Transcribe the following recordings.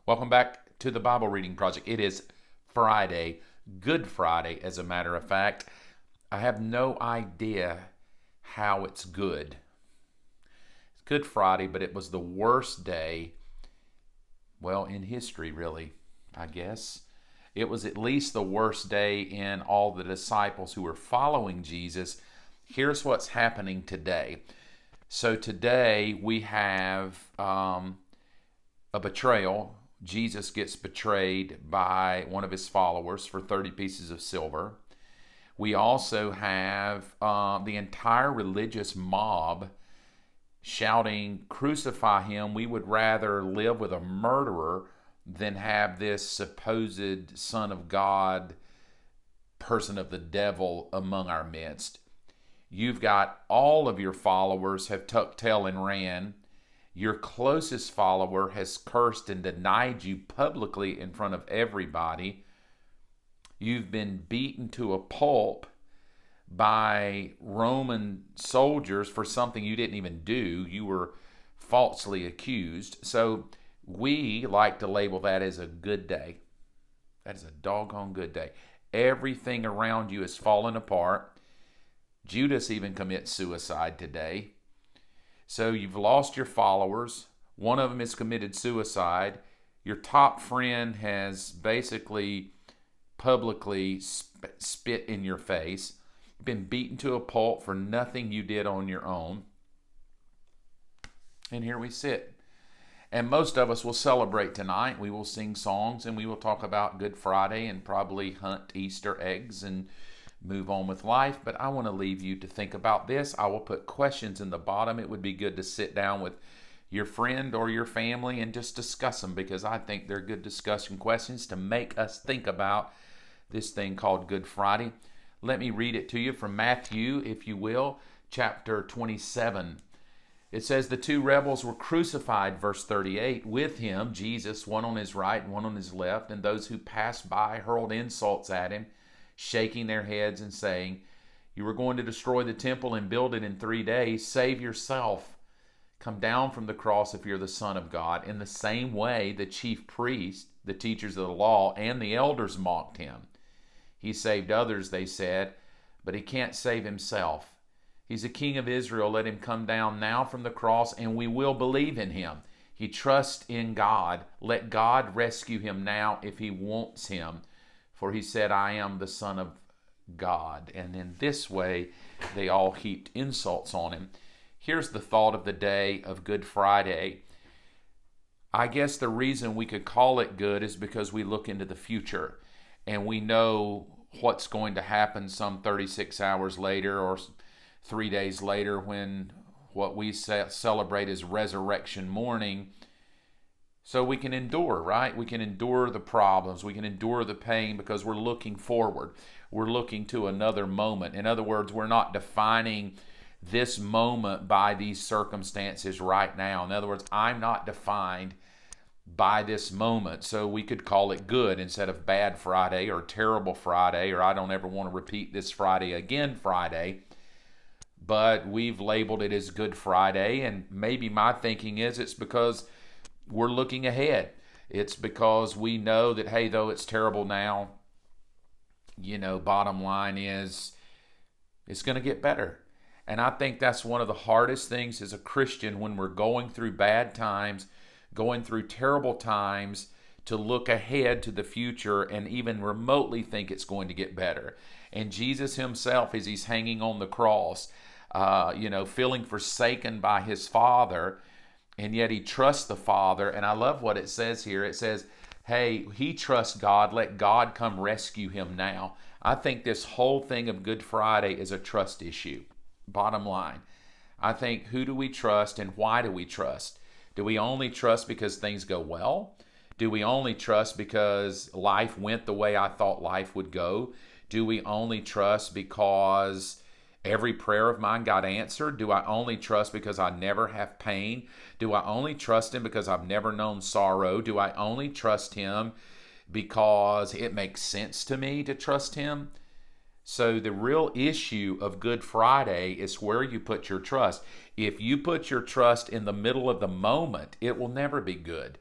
Welcome back to the Bible Reading Project. It is Friday, Good Friday, as a matter of fact. I have no idea how it's good. It's Good Friday, but it was the worst day, well, in history, really, I guess. It was at least the worst day in all the disciples who were following Jesus. Here's what's happening today. So today we have a betrayal. Jesus gets betrayed by one of his followers for 30 pieces of silver. We also have the entire religious mob shouting, "Crucify him. We would rather live with a murderer than have this supposed Son of God, person of the devil among our midst." You've got all of your followers have tucked tail and ran. Your closest follower has cursed and denied you publicly in front of everybody. You've been beaten to a pulp by Roman soldiers for something you didn't even do. You were falsely accused. So we like to label that as a good day. That is a doggone good day. Everything around you is falling apart. Judas even commits suicide today. So you've lost your followers. One of them has committed suicide. Your top friend has basically publicly spit in your face. You've been beaten to a pulp for nothing you did on your own. And here we sit. And most of us will celebrate tonight. We will sing songs and we will talk about Good Friday and probably hunt Easter eggs and move on with life. But I want to leave you to think about this. I will put questions in the bottom. It would be good to sit down with your friend or your family and just discuss them, because I think they're good discussion questions to make us think about this thing called Good Friday. Let me read it to you from Matthew, if you will, chapter 27. It says, "The two rebels were crucified," verse 38, "with him, Jesus, one on his right and one on his left, and those who passed by hurled insults at him, shaking their heads and saying, 'You are going to destroy the temple and build it in 3 days. Save yourself. Come down from the cross if you're the Son of God.' In the same way, the chief priests, the teachers of the law, and the elders mocked him. 'He saved others,' they said, 'but he can't save himself. He's a king of Israel. Let him come down now from the cross and we will believe in him. He trusts in God. Let God rescue him now if he wants him. For he said, I am the Son of God.' And in this way, they all heaped insults on him." Here's the thought of the day of Good Friday. I guess the reason we could call it good is because we look into the future and we know what's going to happen some 36 hours later or 3 days later, when what we celebrate is resurrection morning. So we can endure, right? We can endure the problems. We can endure the pain because we're looking forward. We're looking to another moment. In other words, we're not defining this moment by these circumstances right now. In other words, I'm not defined by this moment. So we could call it good instead of bad Friday or terrible Friday or I don't ever want to repeat this Friday again Friday. But we've labeled it as Good Friday. And maybe my thinking is it's because we're looking ahead. It's because we know that, hey, though it's terrible now, bottom line is it's going to get better. And I think that's one of the hardest things as a Christian when we're going through bad times, going through terrible times, to look ahead to the future and even remotely think it's going to get better. And Jesus himself, as he's hanging on the cross, feeling forsaken by his Father, and yet he trusts the Father. And I love what it says here. It says, hey, he trusts God. Let God come rescue him now. I think this whole thing of Good Friday is a trust issue. Bottom line, I think, who do we trust and why do we trust? Do we only trust because things go well? Do we only trust because life went the way I thought life would go? Do we only trust because every prayer of mine got answered? Do I only trust because I never have pain? Do I only trust him because I've never known sorrow? Do I only trust him because it makes sense to me to trust him? So the real issue of Good Friday is where you put your trust. If you put your trust in the middle of the moment, it will never be good.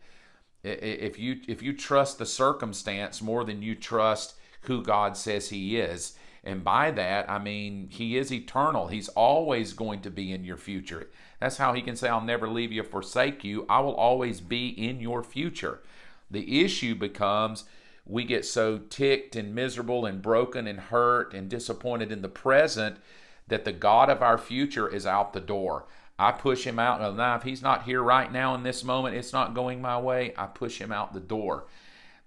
If you trust the circumstance more than you trust who God says He is. And by that, I mean, He is eternal. He's always going to be in your future. That's how He can say, I'll never leave you or forsake you. I will always be in your future. The issue becomes we get so ticked and miserable and broken and hurt and disappointed in the present that the God of our future is out the door. I push Him out. Now, if He's not here right now in this moment, it's not going my way, I push Him out the door.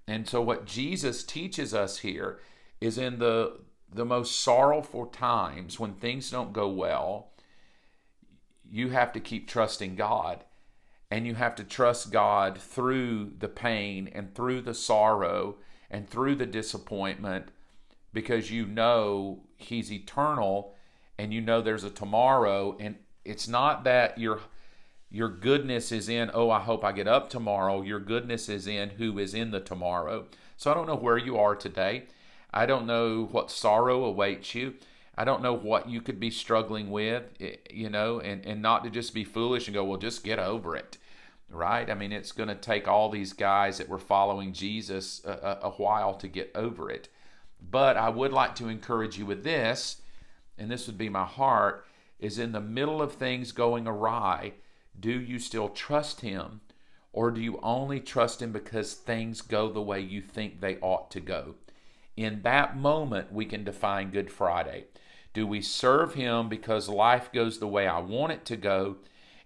And so what Jesus teaches us here is in the most sorrowful times when things don't go well, you have to keep trusting God. And you have to trust God through the pain and through the sorrow and through the disappointment, because you know He's eternal and you know there's a tomorrow. And it's not that your goodness is in, oh, I hope I get up tomorrow. Your goodness is in who is in the tomorrow. So I don't know where you are today. I don't know what sorrow awaits you. I don't know what you could be struggling with, and not to just be foolish and go, well, just get over it, right? I mean, it's going to take all these guys that were following Jesus a while to get over it. But I would like to encourage you with this, and this would be my heart, is in the middle of things going awry, do you still trust Him, or do you only trust Him because things go the way you think they ought to go? In that moment, we can define Good Friday. Do we serve Him because life goes the way I want it to go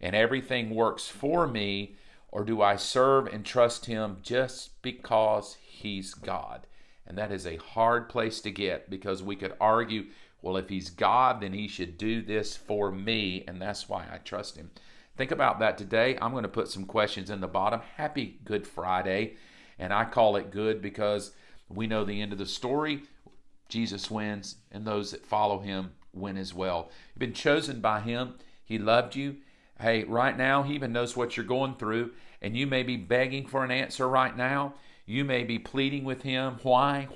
and everything works for me, or do I serve and trust Him just because He's God? And that is a hard place to get, because we could argue, well, if He's God, then He should do this for me, and that's why I trust Him. Think about that today. I'm going to put some questions in the bottom. Happy Good Friday. And I call it good because we know the end of the story. Jesus wins, and those that follow Him win as well. You've been chosen by Him. He loved you. Hey, right now, He even knows what you're going through, and you may be begging for an answer right now. You may be pleading with Him. Why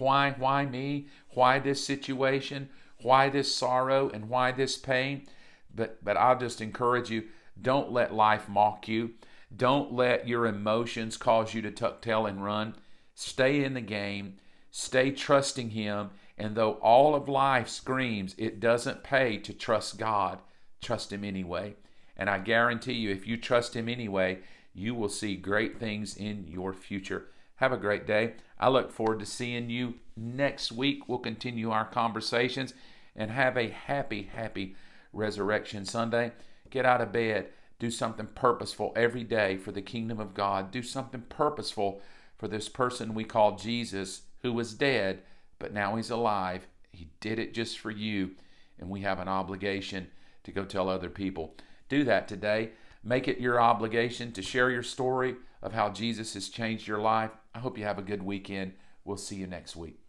me? Why this situation? Why this sorrow? And why this pain? But I'll just encourage you, don't let life mock you. Don't let your emotions cause you to tuck tail and run. Stay in the game. Stay trusting Him. And though all of life screams it doesn't pay to trust God, trust Him anyway. And I guarantee you, if you trust Him anyway, you will see great things in your future. Have a great day. I look forward to seeing you next week. We'll continue our conversations, and have a happy, happy Resurrection Sunday. Get out of bed. Do something purposeful every day for the kingdom of God. Do something purposeful for this person we call Jesus, who was dead, but now He's alive. He did it just for you, and we have an obligation to go tell other people. Do that today. Make it your obligation to share your story of how Jesus has changed your life. I hope you have a good weekend. We'll see you next week.